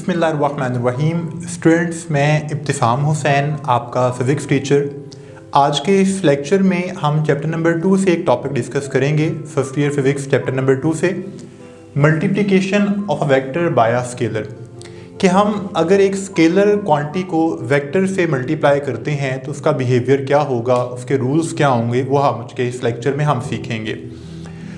बिस्मिल्लाहिर्रहमानिर्रहीम। स्टूडेंट्स, मैं इब्तिसाम हुसैन, आपका फ़िज़िक्स टीचर। आज के इस लेक्चर में हम चैप्टर नंबर 2 से एक टॉपिक डिस्कस करेंगे। First year physics chapter number 2 से multiplication of a vector by a scalar, कि हम अगर एक स्केलर क्वांटिटी को वेक्टर से मल्टीप्लाई करते हैं तो उसका बिहेवियर क्या होगा, उसके रूल्स क्या होंगे, वो हम के इस लेक्चर में हम सीखेंगे।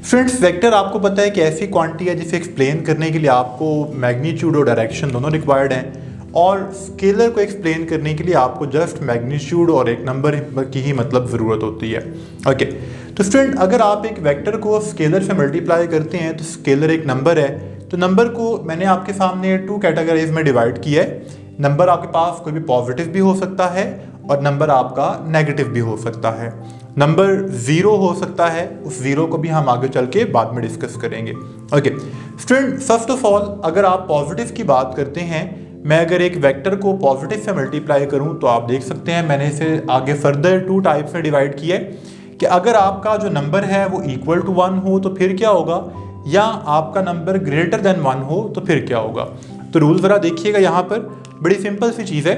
फ्रेंड्स, वेक्टर आपको पता है कि ऐसी क्वांटिटी है जिसे एक्सप्लेन करने के लिए आपको मैग्नीट्यूड और डायरेक्शन दोनों रिक्वायर्ड हैं, और स्केलर को एक्सप्लेन करने के लिए आपको जस्ट मैग्नीट्यूड और एक नंबर की ही मतलब ज़रूरत होती है। ओके, तो स्टूडेंट, अगर आप एक वेक्टर को स्केलर से मल्टीप्लाई करते हैं तो स्केलर एक नंबर है, तो नंबर को मैंने आपके सामने 2 कैटेगरीज में डिवाइड किया है। नंबर आपके पास कोई भी पॉजिटिव भी हो सकता है और नंबर आपका नेगेटिव भी हो सकता है। नंबर 0 हो सकता है, उस 0 को भी हम आगे चल के बाद में डिस्कस करेंगे। Okay student, first of all अगर आप पॉजिटिव की बात करते हैं, मैं अगर एक वेक्टर को पॉजिटिव से मल्टीप्लाई करूं तो आप देख सकते हैं मैंने इसे आगे फर्दर 2 टाइप्स में डिवाइड किया है कि अगर आपका जो नंबर है वो इक्वल टू 1 हो तो फिर क्या होगा, या आपका नंबर ग्रेटर देन 1 हो तो फिर क्या होगा। तो रूल ज़रा देखिएगा, यहाँ पर बड़ी सिंपल सी चीज़ है।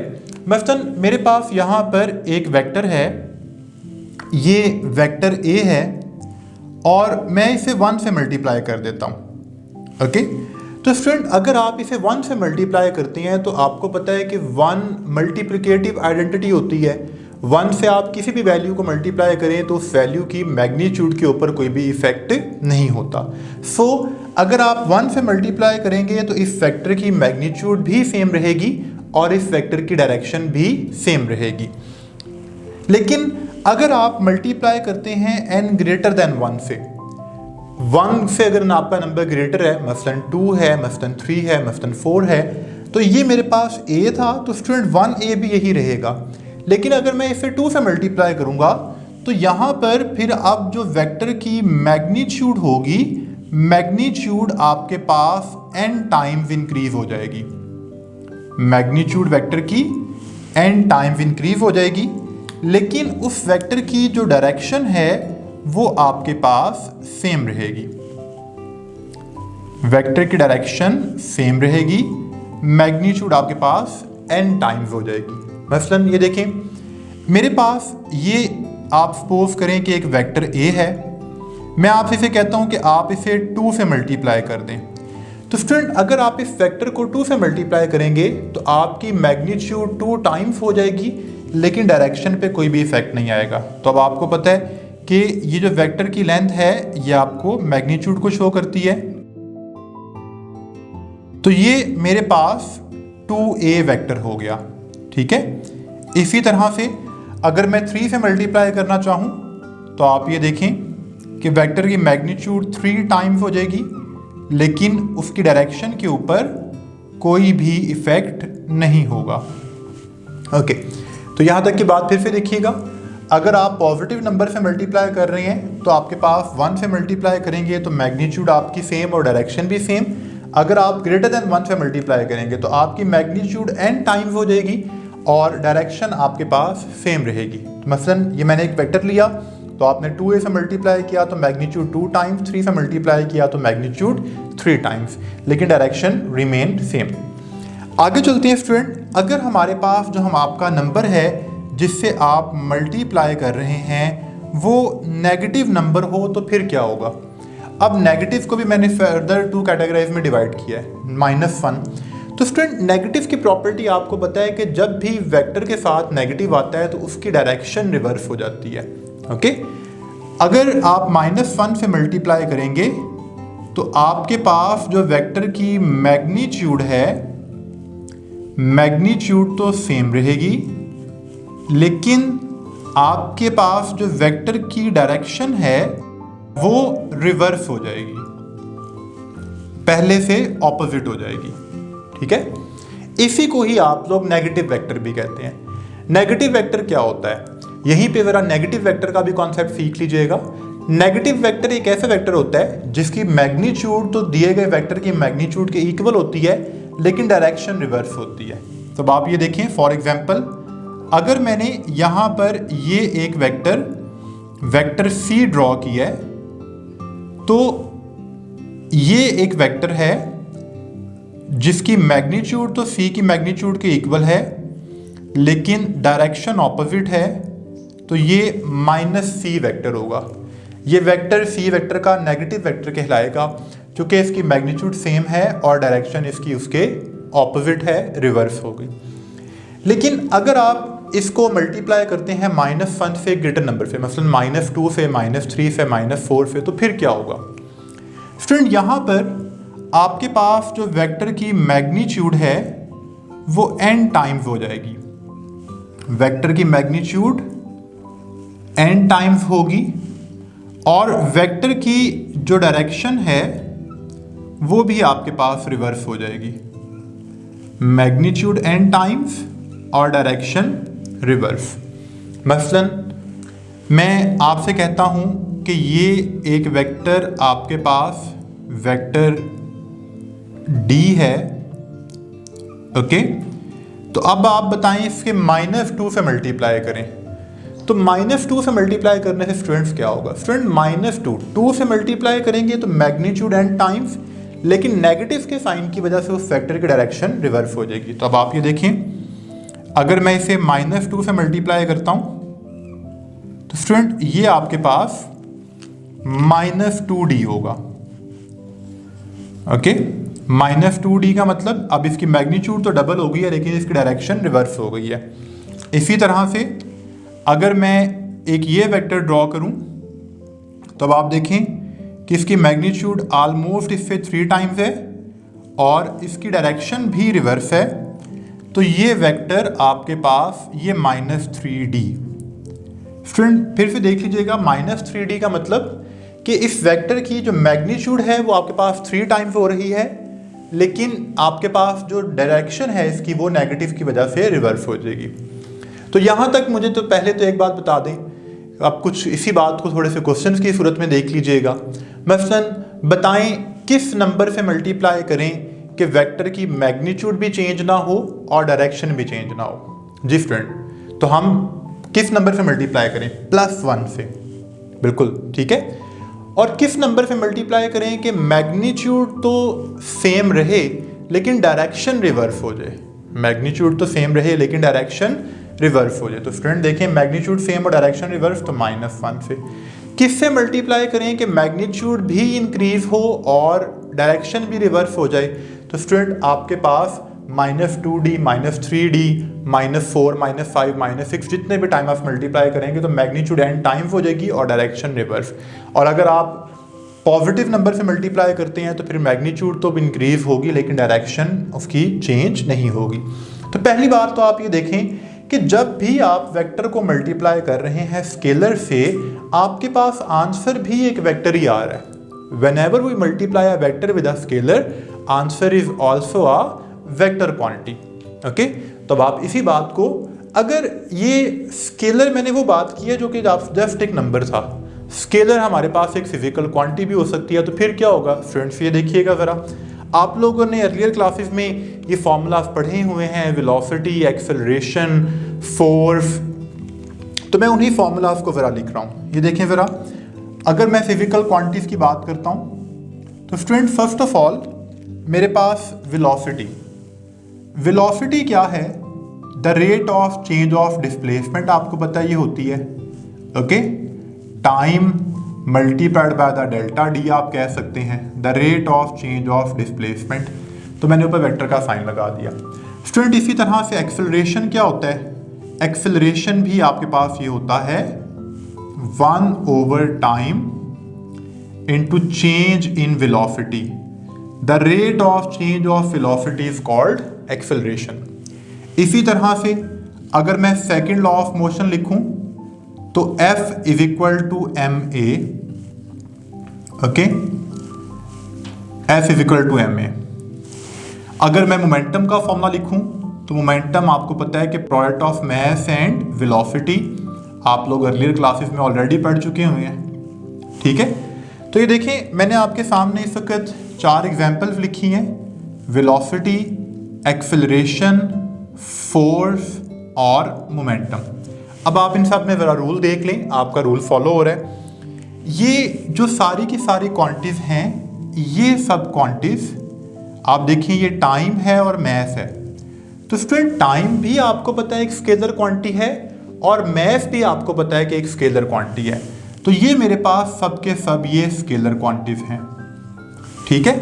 मसलन मेरे पास यहाँ पर एक वेक्टर है, ये वेक्टर ए है और मैं इसे 1 से मल्टीप्लाई कर देता हूँ। ओके, तो स्टूडेंट अगर आप इसे 1 से मल्टीप्लाई करते हैं तो आपको पता है कि 1 मल्टीप्लिकेटिव आइडेंटिटी होती है। 1 से आप किसी भी वैल्यू को मल्टीप्लाई करें तो उस वैल्यू की मैग्नीट्यूड के ऊपर कोई भी इफेक्ट नहीं होता। सो अगर आप 1 से मल्टीप्लाई करेंगे तो इस वेक्टर की मैग्नीट्यूड भी सेम रहेगी और इस वेक्टर की डायरेक्शन भी सेम रहेगी। लेकिन अगर आप मल्टीप्लाई करते हैं n ग्रेटर देन 1 से, 1 से अगर आपका नंबर ग्रेटर है, मसलन 2 है, मसलन 3 है, मसलन 4 है, तो ये मेरे पास a था, तो स्टूडेंट 1a भी यही रहेगा। लेकिन अगर मैं इसे 2 से मल्टीप्लाई करूंगा तो यहाँ पर फिर अब जो वेक्टर की मैग्नीट्यूड होगी, मैग्नीट्यूड आपके पास n टाइम्स इंक्रीज हो जाएगी। मैग्नीट्यूड वेक्टर की n टाइम्स इंक्रीज हो जाएगी, लेकिन उस वेक्टर की जो डायरेक्शन है वो आपके पास सेम रहेगी। वेक्टर की डायरेक्शन सेम रहेगी, मैग्नीट्यूड आपके पास n टाइम्स हो जाएगी। मसलन ये देखें, मेरे पास ये आप सपोज करें कि एक वेक्टर a है, मैं आपसे इसे कहता हूं कि आप इसे 2 से मल्टीप्लाई कर दें। तो स्टूडेंट अगर आप इस वेक्टर को 2 से मल्टीप्लाई करेंगे तो आपकी मैग्नीट्यूड 2 टाइम्स हो जाएगी, लेकिन डायरेक्शन पे कोई भी इफेक्ट नहीं आएगा। तो अब आपको पता है कि ये जो वेक्टर की लेंथ है ये आपको मैग्नीट्यूड को शो करती है। तो ये मेरे पास 2a वेक्टर हो गया, ठीक है। इसी तरह से अगर मैं 3 से मल्टीप्लाई करना चाहूँ तो आप ये देखें कि वेक्टर की मैग्नीट्यूड 3 टाइम्स हो जाएगी, लेकिन उसकी डायरेक्शन के ऊपर कोई भी इफेक्ट नहीं होगा। ओके, तो यहाँ तक की बात फिर से देखिएगा, अगर आप पॉजिटिव नंबर से मल्टीप्लाई कर रहे हैं तो आपके पास 1 से मल्टीप्लाई करेंगे तो मैग्नीट्यूड आपकी सेम और डायरेक्शन भी सेम। अगर आप ग्रेटर देन 1 से मल्टीप्लाई करेंगे तो आपकी मैग्नीट्यूड n टाइम्स हो जाएगी और डायरेक्शन आपके पास सेम रहेगी। तो मसलन ये मैंने एक वेक्टर लिया, तो आपने 2a से मल्टीप्लाई किया तो मैग्नीट्यूड 2 टाइम्स, 3 से मल्टीप्लाई किया तो मैग्नीट्यूड 3 टाइम्स, लेकिन डायरेक्शन रिमेन सेम। आगे चलते हैं स्टूडेंट, अगर हमारे पास जो हम आपका नंबर है जिससे आप मल्टीप्लाई कर रहे हैं वो नेगेटिव नंबर हो तो फिर क्या होगा। अब नेगेटिव को भी मैंने फर्दर 2 कैटेगरीज में डिवाइड किया है, -1। तो स्टूडेंट नेगेटिव की प्रॉपर्टी आपको पता है कि जब भी वेक्टर के साथ नेगेटिव आता है तो उसकी डायरेक्शन रिवर्स हो जाती है। ओके, अगर आप -1 से मल्टीप्लाई करेंगे तो आपके पास जो वेक्टर की मैग्नीट्यूड है, मैग्नीट्यूड तो सेम रहेगी, लेकिन आपके पास जो वेक्टर की डायरेक्शन है वो रिवर्स हो जाएगी, पहले से ऑपोजिट हो जाएगी, ठीक है। इसी को ही आप लोग नेगेटिव वेक्टर भी कहते हैं। नेगेटिव वेक्टर क्या होता है, यहीं पे जरा नेगेटिव वेक्टर का भी कॉन्सेप्ट सीख लीजिएगा। नेगेटिव वेक्टर एक ऐसा वेक्टर होता है जिसकी मैग्नीट्यूड तो दिए गए वेक्टर की मैग्नीट्यूड के इक्वल होती है, लेकिन डायरेक्शन रिवर्स होती है। तो आप ये देखें, फॉर एग्जांपल अगर मैंने यहाँ पर ये एक वेक्टर C ड्रॉ किया है, तो ये एक वेक्टर है जिसकी मैग्नीट्यूड तो c की मैग्नीट्यूड के इक्वल है लेकिन डायरेक्शन ऑपोजिट है, तो ये -c वेक्टर होगा। ये वेक्टर c वेक्टर का नेगेटिव वेक्टर कहलाएगा क्योंकि इसकी मैग्नीट्यूड सेम है और डायरेक्शन इसकी उसके ऑपोजिट है, रिवर्स हो गई। लेकिन अगर आप इसको मल्टीप्लाई करते हैं -1 से ग्रेटर नंबर से, मसलन -2 से, -3 से, -4 से, तो फिर क्या होगा स्टूडेंट? यहाँ पर आपके पास जो वेक्टर की मैग्नीट्यूड है वो n टाइम्स हो जाएगी। वेक्टर की मैग्नीट्यूड n टाइम्स होगी और वेक्टर की जो डायरेक्शन है वो भी आपके पास रिवर्स हो जाएगी। मैग्नीट्यूड n टाइम्स और डायरेक्शन रिवर्स। मसलन मैं आपसे कहता हूं कि ये एक वेक्टर आपके पास वेक्टर d है, ओके। तो अब आप बताएं इसके -2 से मल्टीप्लाई करें, तो -2 से मल्टीप्लाई करने से स्टूडेंट्स क्या होगा? स्टूडेंट -2 से मल्टीप्लाई करेंगे तो मैग्नीट्यूड n टाइम्स, लेकिन नेगेटिव के साइन की वजह से उस वेक्टर की डायरेक्शन रिवर्स हो जाएगी। तो अब आप ये देखें, अगर मैं इसे -2 से मल्टीप्लाई करता हूं तो स्टूडेंट ये आपके पास -2d होगा, ओके। -2d का मतलब अब इसकी मैग्नीट्यूड तो डबल हो गई है लेकिन इसकी डायरेक्शन रिवर्स हो गई है। इसी तरह से अगर मैं एक ये वेक्टर ड्रॉ करूं तो अब आप देखें कि इसकी मैग्नीट्यूड ऑलमोस्ट इससे 3 टाइम्स है और इसकी डायरेक्शन भी रिवर्स है, तो ये वेक्टर आपके पास ये -3d। स्टूडेंट फिर से देख लीजिएगा, -3d का मतलब कि इस वेक्टर की जो मैग्नीट्यूड है वो आपके पास 3 टाइम्स हो रही है, लेकिन आपके पास जो डायरेक्शन है इसकी वो नेगेटिव की वजह से रिवर्स हो जाएगी। तो यहाँ तक मुझे तो पहले तो एक बात बता दें, आप कुछ इसी बात को थोड़े से क्वेश्चंस की सूरत में देख लीजिएगा। मसलन बताएं किस नंबर से मल्टीप्लाई करें कि वेक्टर की मैग्नीट्यूड भी चेंज ना हो और डायरेक्शन भी चेंज ना हो। जी स्टूडेंट, तो हम किस नंबर से मल्टीप्लाई करें? +1 से, बिल्कुल ठीक है। और किस नंबर से मल्टीप्लाई करें कि मैग्नीट्यूड तो सेम रहे लेकिन डायरेक्शन रिवर्स हो जाए? मैग्नीट्यूड तो सेम रहे लेकिन डायरेक्शन रिवर्स हो जाए। तो स्टूडेंट देखें, मैग्नीट्यूड सेम और डायरेक्शन रिवर्स, तो -1 से। किससे मल्टीप्लाई करें कि मैग्नीट्यूड भी इंक्रीज हो और डायरेक्शन भी रिवर्स हो जाए? तो स्टूडेंट आपके पास -2d, -3d, -4, -5, -6 जितने भी टाइम आप मल्टीप्लाई करेंगे तो मैग्नीट्यूड n टाइम्स हो जाएगी और डायरेक्शन रिवर्स। और अगर आप पॉजिटिव नंबर से मल्टीप्लाई करते हैं तो फिर मैग्नीट्यूड तो इंक्रीज होगी लेकिन डायरेक्शन उसकी चेंज नहीं होगी। तो पहली बार तो आप ये देखें कि जब भी आप वेक्टर को मल्टीप्लाई कर रहे हैं स्केलर से, आपके पास आंसर भी एक वेक्टर ही आ रहा है। Whenever we multiply a vector with a scalar, answer is also a vector quantity, okay. तो अब आप इसी बात को, अगर ये स्केलर मैंने वो बात की है जो कि जस्ट एक नंबर था, स्केलर हमारे पास एक फिजिकल क्वांटिटी भी हो सकती है, तो फिर क्या होगा स्टूडेंट्स? ये देखिएगा ज़रा, आप लोगों ने अर्लियर क्लासेस में ये फॉर्मूलाज पढ़े हुए हैं, वेलोसिटी, एक्सेलरेशन, फोर्स, तो मैं उन्हीं फॉर्मूलाज को ज़रा लिख रहा हूँ। ये देखें ज़रा, अगर मैं फिजिकल क्वांटिटीज़ की बात करता हूँ तो स्टूडेंट फर्स्ट ऑफ ऑल मेरे पास वेलोसिटी क्या है? The rate of change of displacement, आपको पता ये होती है, okay. Time multiplied by the delta D आप कह सकते हैं, the rate of change of displacement. तो मैंने ऊपर वेक्टर का साइन लगा दिया। स्टूडेंट इसी तरह से एक्सेलरेशन क्या होता है? एक्सेलरेशन भी आपके पास ये होता है 1/टाइम into change in velocity. The rate of change of velocity is called acceleration. इसी तरह से अगर मैं सेकंड लॉ ऑफ मोशन लिखूं तो F is equal to ma, okay, F is equal to ma। अगर मैं मोमेंटम का फॉर्मूला लिखूं तो मोमेंटम आपको पता है कि product of mass and velocity, आप लोग अर्लियर क्लासेस में ऑलरेडी पढ़ चुके हुए हैं, ठीक है। तो ये देखें, मैंने आपके सामने इस वक्त 4 एग्जाम्पल्स लिखी हैं, वेलोसिटी, एक्सेलरेशन, फोर्स और मोमेंटम। अब आप इन सब में ज़रा रूल देख लें, आपका रूल फॉलो हो रहा है। ये जो सारी की सारी क्वांटिटीज़ हैं, ये सब क्वांटिटीज़ आप देखिए ये टाइम है और मैथ है। तो स्टूडेंट टाइम भी आपको पता है एक स्केलर क्वांटिटी है और मैथ भी आपको पता है कि एक स्केलर क्वांटिटी है। तो ये मेरे पास सब के सब ये स्केलर क्वांटिटीज हैं, ठीक है।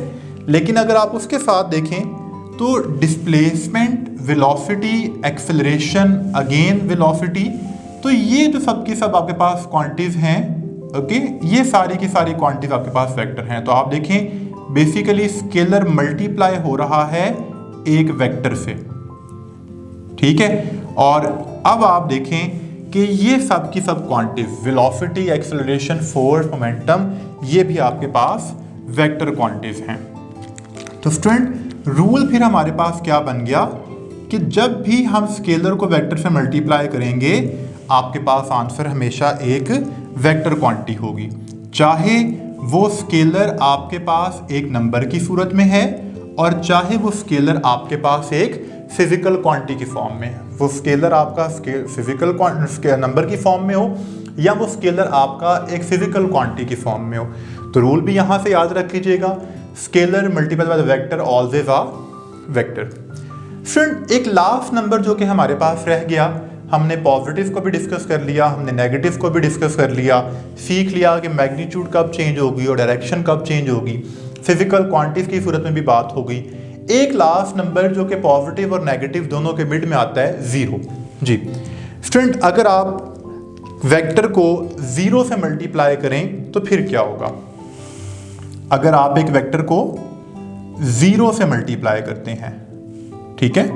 लेकिन अगर आप उसके साथ देखें तो displacement, velocity, acceleration, again velocity, तो ये जो सब की सब आपके पास क्वांटिटीज हैं, ओके, ये सारी की सारी क्वांटिटीज आपके पास वेक्टर हैं। तो आप देखें बेसिकली स्केलर मल्टीप्लाई हो रहा है एक वेक्टर से, ठीक है। और अब आप देखें कि ये सब की सब quantities, velocity, acceleration, force, momentum, ये भी आपके पास वेक्टर क्वांटिटीज हैं। तो स्टूडेंट रूल फिर हमारे पास क्या बन गया कि जब भी हम स्केलर को वेक्टर से मल्टीप्लाई करेंगे आपके पास आंसर हमेशा एक वेक्टर क्वांटिटी होगी, चाहे वो स्केलर आपके पास एक नंबर की सूरत में है और चाहे वो स्केलर आपके पास एक फिजिकल क्वांटिटी की फॉर्म में है। वो स्केलर आपका फिजिकल नंबर की फॉर्म में हो या वो स्केलर आपका एक फिजिकल क्वांटिटी की फॉर्म में हो। तो रूल भी यहाँ से याद रख लीजिएगा, scalar multiply by the vector always a vector. Friend एक लास्ट नंबर जो कि हमारे पास रह गया, हमने पॉजिटिव को भी डिस्कस कर लिया, हमने नेगेटिव को भी डिस्कस कर लिया, सीख लिया कि मैग्नीट्यूड कब चेंज होगी और डायरेक्शन कब चेंज होगी, फिजिकल क्वांटिटीज की सूरत में भी बात हो गई। एक लास्ट नंबर जो कि पॉजिटिव और नेगेटिव दोनों के मिड में आता है, जीरो। जी स्टूडेंट अगर आप वेक्टर को जीरो से मल्टीप्लाई करें तो फिर क्या होगा? अगर आप एक वेक्टर को जीरो से मल्टीप्लाई करते हैं, ठीक है,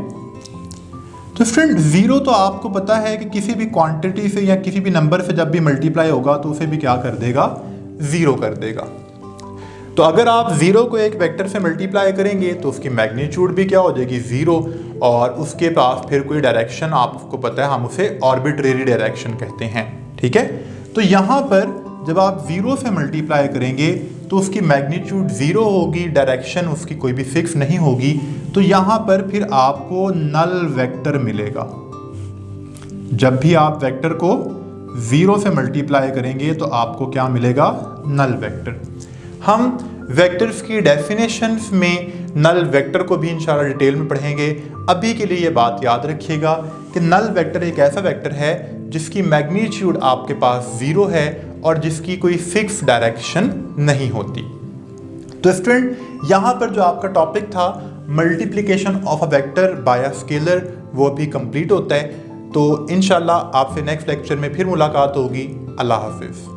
तो स्टूडेंट जीरो तो आपको पता है कि किसी भी क्वांटिटी से या किसी भी नंबर से जब भी मल्टीप्लाई होगा तो उसे भी क्या कर देगा? जीरो कर देगा। तो अगर आप जीरो को एक वेक्टर से मल्टीप्लाई करेंगे तो उसकी मैग्नीट्यूड भी क्या हो जाएगी? जीरो, और उसके पास फिर कोई डायरेक्शन आपको पता है, हम उसे आर्बिट्रेरी डायरेक्शन कहते हैं, ठीक है। तो यहाँ पर जब आप जीरो से मल्टीप्लाई करेंगे तो उसकी मैग्नीट्यूड जीरो होगी, डायरेक्शन उसकी कोई भी फिक्स नहीं होगी, तो यहाँ पर फिर आपको नल वेक्टर मिलेगा। जब भी आप वेक्टर को जीरो से मल्टीप्लाई करेंगे तो आपको क्या मिलेगा? Null vector. हम वेक्टर्स की डेफिनेशंस में नल वेक्टर को भी इंशाल्लाह डिटेल में पढ़ेंगे। अभी के लिए ये बात याद रखिएगा कि नल वेक्टर एक ऐसा वेक्टर है जिसकी मैग्नीट्यूड आपके पास जीरो है और जिसकी कोई फिक्स डायरेक्शन नहीं होती। तो स्टूडेंट यहाँ पर जो आपका टॉपिक था multiplication of a vector by a scalar, वो भी कंप्लीट होता है। तो इंशाल्लाह आपसे नेक्स्ट लेक्चर में फिर मुलाकात होगी। अल्लाह हाफिज़।